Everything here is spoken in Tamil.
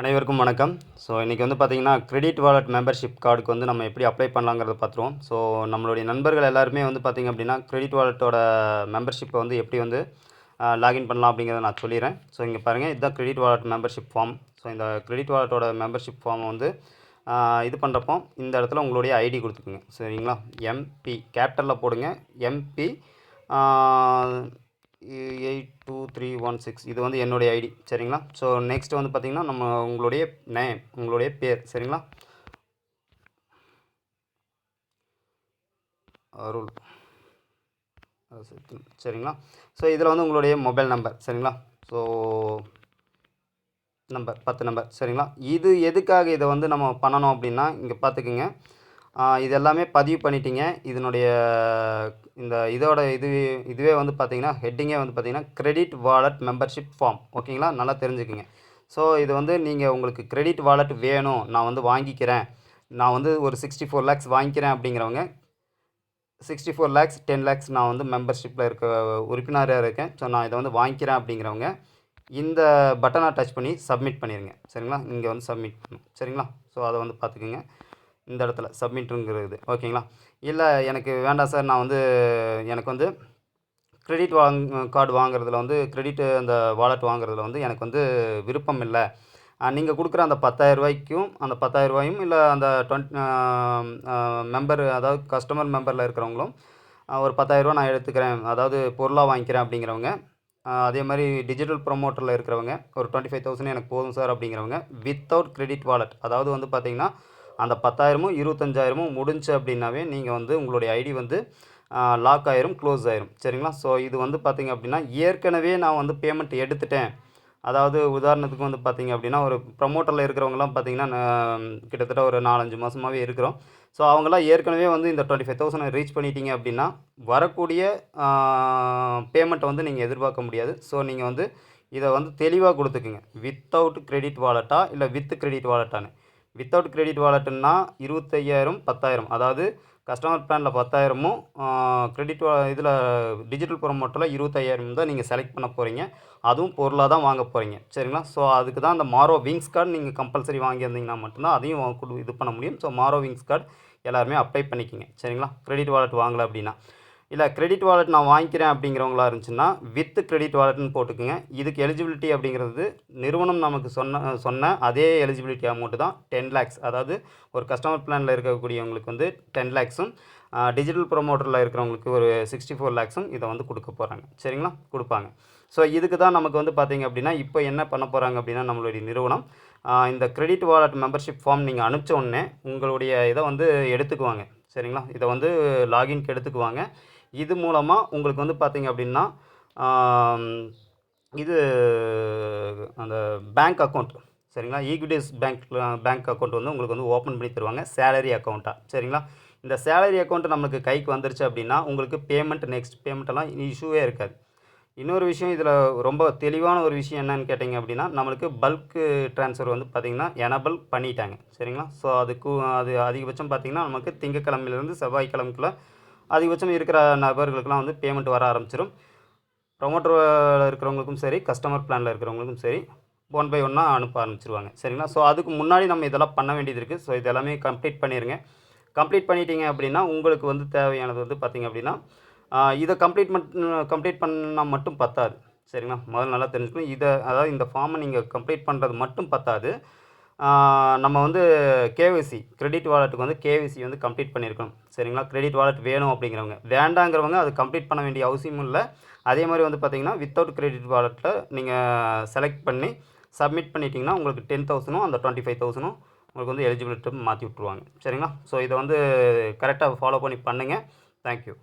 அனைவருக்கும் வணக்கம். ஸோ இன்றைக்கி வந்து பார்த்திங்கன்னா கிரெடிட் வாலெட் மெம்பர்ஷிப் கார்டுக்கு வந்து நம்ம எப்படி அப்ளை பண்ணலாங்கிறத பார்த்துருவோம். ஸோ நம்மளுடைய நண்பர்கள் எல்லாருமே வந்து பார்த்திங்க அப்படின்னா கிரெடிட் வாலெட்டோட மெம்பர்ஷிப்பை வந்து எப்படி வந்து லாகின் பண்ணலாம் அப்படிங்கிறத நான் சொல்லிடுறேன். ஸோ இங்கே பாருங்கள், இதுதான் credit wallet membership form. So இந்த கிரெடிட் வாலெட்டோட மெம்பர்ஷிப் ஃபார்மை வந்து இது பண்ணுறப்போ இந்த இடத்துல உங்களுடைய ஐடி கொடுத்துக்குங்க. சரிங்களா? எம்பி கேபிட்டலில் போடுங்க. எம்பி 82316 இது வந்து என்னுடைய ஐடி. சரிங்களா? ஸோ நெக்ஸ்ட் வந்து பார்த்திங்கன்னா நம்ம உங்களுடைய நேம், உங்களுடைய பேர். சரிங்களா? அருள். சரிங்களா? ஸோ இதில் வந்து உங்களுடைய மொபைல் நம்பர். சரிங்களா? So number 10 number. சரிங்களா? இது எதுக்காக இதை வந்து நம்ம பண்ணணும் அப்படின்னா, இங்கே பார்த்துக்குங்க, இது எல்லாமே பதிவு பண்ணிட்டீங்க. இதனுடைய இந்த இதுவே வந்து பார்த்திங்கன்னா ஹெட்டிங்கே வந்து பார்த்திங்கன்னா கிரெடிட் வாலெட் மெம்பர்ஷிப் ஃபார்ம். ஓகேங்களா? நல்லா தெரிஞ்சுக்குங்க. ஸோ இது வந்து நீங்கள் உங்களுக்கு கிரெடிட் வாலெட் வேணும், நான் வந்து வாங்கிக்கிறேன், நான் வந்து ஒரு 64 lakhs வாங்கிக்கிறேன் அப்படிங்கிறவங்க 64 lakhs 10 lakhs நான் வந்து மெம்பர்ஷிப்பில் இருக்க உறுப்பினராக இருக்கேன், ஸோ நான் இதை வந்து வாங்கிக்கிறேன் அப்படிங்கிறவங்க இந்த பட்டனை டச் பண்ணி சப்மிட் பண்ணிடுங்க. சரிங்களா? இங்கே வந்து சப்மிட் பண்ணணும். சரிங்களா? ஸோ அதை வந்து பார்த்துக்குங்க, இந்த இடத்துல சப்மிட்டுங்கிறது. ஓகேங்களா? இல்லை எனக்கு வேண்டாம் சார், நான் வந்து எனக்கு வந்து கிரெடிட் கார்டு வாங்குறதுல வந்து அந்த வாலெட் வாங்குறதுல வந்து எனக்கு வந்து விருப்பம் இல்லை, நீங்கள் கொடுக்குற அந்த 10,000 அந்த 10,000 இல்லை அந்த மெம்பர், அதாவது கஸ்டமர் மெம்பரில் இருக்கிறவங்களும் ஒரு 10,000 நான் எடுத்துக்கிறேன், அதாவது பொருளாக வாங்கிக்கிறேன் அப்படிங்கிறவங்க, அதே மாதிரி டிஜிட்டல் ப்ரொமோட்டரில் இருக்கிறவங்க ஒரு 25,000 எனக்கு போதும் சார் அப்படிங்கிறவங்க வித்தவுட் கிரெடிட் வாலெட், அதாவது வந்து பார்த்திங்கன்னா அந்த 10,000 25,000 முடிஞ்சு அப்படின்னாவே நீங்கள் வந்து உங்களுடைய ஐடி வந்து லாக் ஆயிரும், க்ளோஸ் ஆயிரும். சரிங்களா? ஸோ இது வந்து பார்த்திங்க அப்படின்னா ஏற்கனவே நான் வந்து பேமெண்ட் எடுத்துட்டேன், அதாவது உதாரணத்துக்கு வந்து பார்த்திங்க அப்படின்னா ஒரு ப்ரமோட்டரில் இருக்கிறவங்களாம் பார்த்திங்கன்னா கிட்டத்தட்ட ஒரு 4-5 மாதமாகவே இருக்கிறோம். ஸோ அவங்களாம் ஏற்கனவே வந்து இந்த 25,000 ரீச் பண்ணிட்டீங்க அப்படின்னா வரக்கூடிய பேமெண்ட்டை வந்து நீங்கள் எதிர்பார்க்க முடியாது. ஸோ நீங்கள் வந்து இதை வந்து தெளிவாக கொடுத்துக்குங்க, வித்தவுட் கிரெடிட் வாலெட்டா இல்லை வித் கிரெடிட் வாலெட்டான்னு. வித்தவுட் கிரெடிட் வாலெட்டுன்னா 25,000 10,000, அதாவது கஸ்டமர் பிளானில் 10,000ம் கிரெடிட் இதில் டிஜிட்டல் ப்ரொமோட்டரில் 25,000 தான் நீங்கள் செலக்ட் பண்ண போகிறீங்க, அதுவும் பொருளாக தான் வாங்க போகிறீங்க. சரிங்களா? ஸோ அதுக்கு தான் அந்த மாரோ விங்ஸ் கார்டு நீங்கள் கம்பல்சரி வாங்கியிருந்தீங்கன்னா மட்டும்தான் அதையும் இது பண்ண முடியும். ஸோ மாரோ விங்ஸ் கார்டு எல்லாருமே அப்ளை பண்ணிக்கிங்க. சரிங்களா? கிரெடிட் வாலெட் வாங்கலை அப்படின்னா. இல்லை கிரெடிட் வாலெட் நான் வாங்கிக்கிறேன் அப்படிங்கிறவங்களா இருந்துச்சுன்னா வித் கிரெடிட் வாலெட்னு போட்டுக்குங்க. இதுக்கு எலிஜிபிலிட்டி அப்படிங்கிறது நிறுவனம் நமக்கு சொன்ன அதே எலிஜிபிலிட்டி அமௌண்ட்டு தான் 10 lakhs, அதாவது ஒரு கஸ்டமர் பிளானில் இருக்கக்கூடியவங்களுக்கு வந்து 10 lakhsம், டிஜிட்டல் ப்ரொமோட்டரில் இருக்கிறவங்களுக்கு ஒரு 64 lakhsம் இதை வந்து கொடுக்க போகிறாங்க. சரிங்களா? கொடுப்பாங்க. ஸோ இதுக்கு தான் நமக்கு வந்து பார்த்திங்க அப்படின்னா இப்போ என்ன பண்ண போகிறாங்க அப்படின்னா நம்மளுடைய நிறுவனம் இந்த கிரெடிட் வாலெட் மெம்பர்ஷிப் ஃபார்ம் நீங்கள் அனுப்பிச்ச உடனே உங்களுடைய இதை வந்து எடுத்துக்குவாங்க. சரிங்களா? இதை வந்து லாகின்க்கு எடுத்துக்குவாங்க. இது மூலமாக உங்களுக்கு வந்து பார்த்திங்க அப்படின்னா இது அந்த பேங்க் அக்கௌண்ட், சரிங்களா, ஈக்விட்டிஸ் பேங்க் அக்கௌண்ட் வந்து உங்களுக்கு வந்து ஓப்பன் பண்ணி தருவாங்க, சேலரி அக்கௌண்ட்டாக. சரிங்களா? இந்த சேலரி அக்கௌண்ட் நம்மளுக்கு கைக்கு வந்துருச்சு அப்படின்னா உங்களுக்கு நெக்ஸ்ட் பேமெண்ட்டெல்லாம் இஷ்யூவே இருக்காது. இன்னொரு விஷயம், இதில் ரொம்ப தெளிவான ஒரு விஷயம் என்னன்னு கேட்டிங்க அப்படின்னா நம்மளுக்கு பல்க்கு ட்ரான்ஸ்ஃபர் வந்து பார்த்திங்கன்னா எனபிள் பண்ணிட்டாங்க. சரிங்களா? ஸோ அது அதிகபட்சம் பார்த்திங்கன்னா நமக்கு திங்கக்கிழமையிலேருந்து செவ்வாய்க்கிழமைக்குள்ளே அதிகபட்சம் இருக்கிற நபர்களுக்கெல்லாம் வந்து பேமெண்ட் வர ஆரம்பிச்சிடும். ப்ரொமோட்டரில் இருக்கிறவங்களுக்கும் சரி, கஸ்டமர் பிளானில் இருக்கிறவங்களுக்கும் சரி, 1 by 1 அனுப்ப ஆரம்பிச்சிருவாங்க. சரிங்களா? ஸோ அதுக்கு முன்னாடி நம்ம இதெல்லாம் பண்ண வேண்டியது இருக்குது. ஸோ இது எல்லாமே கம்ப்ளீட் பண்ணிடுங்க. கம்ப்ளீட் பண்ணிட்டீங்க அப்படின்னா உங்களுக்கு வந்து தேவையானது வந்து பார்த்திங்க அப்படின்னா இதை கம்ப்ளீட் பண்ணால் மட்டும் பத்தாது. சரிங்களா? முதல்ல நல்லா தெரிஞ்சுக்கணும், அதாவது இந்த ஃபார்மை நீங்கள் கம்ப்ளீட் பண்ணுறது மட்டும் பத்தாது, நம்ம வந்து கேஒய்சி கிரெடிட் வாலெட்டுக்கு வந்து கேஒய்சி வந்து கம்ப்ளீட் பண்ணியிருக்கணும். சரிங்களா? கிரெடிட் வாலெட் வேணும் அப்படிங்கிறவங்க, வேண்டாங்கிறவங்க அது கம்ப்ளீட் பண்ண வேண்டிய அவசியமும் இல்லை. அதே மாதிரி வந்து பார்த்திங்கன்னா வித்தவுட் கிரெடிட் வாலெட்டில் நீங்கள் செலக்ட் பண்ணி சப்மிட் பண்ணிட்டீங்கன்னா உங்களுக்கு 10,000ம் அந்த 25,000ம் உங்களுக்கு வந்து எலிஜிபிலிட்டி மாற்றி விட்ருவாங்க. சரிங்களா? ஸோ இதை வந்து கரெக்டாக ஃபாலோ பண்ணி பண்ணுங்கள். தேங்க்யூ.